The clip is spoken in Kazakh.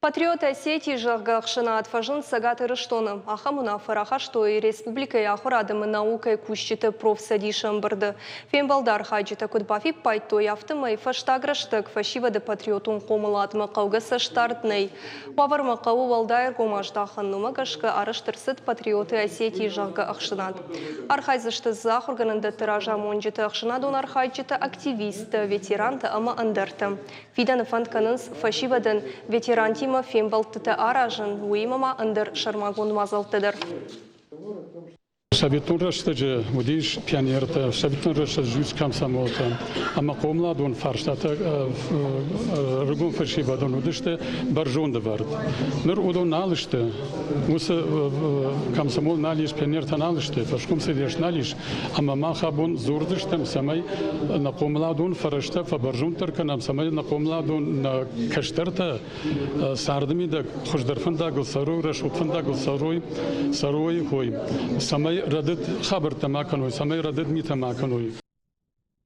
Патриот Осетии Жагахшина отфажен сагаты рыштоны. Ахамуна фарахаштой республика яхурадымы наукай кущиты профсадишын барды. Фембалдар хаджита кудбафи пайтой автомай фаштаграштык фашивады патриотун комылатымы қаугысы штартней. Вавармы қауы валдайыр гомаждахын нумагашқы арыштырсыд патриоты Осетии Жагахшинат. Архайзышты захурганында тиража монжиты ахшинадон архайджиты активисты, ветеранты ама андырты. Фиданы фантканынс фашивадын ветерантима фембалтыты аражын уймама андыр шармагон мазалтыдыр. Советун рашты удиш пионерта, советун рашты жюз комсомолта, ама комладун фарштата рыгун фашивадун удиште баржонда вард. Ныр удон налышты, мусы комсомол налиш пионерта налышты, фашком сидеш налиш, ама махабун зурдыштым самай на комладун фарашта фабаржон тарканам самай на комладун на каштарта сардмида хуждарфанда гулсару рашутфанда гулсаруй саруй хой самай ردد خبر تماکنوی، سمی ردد می تماکنوی.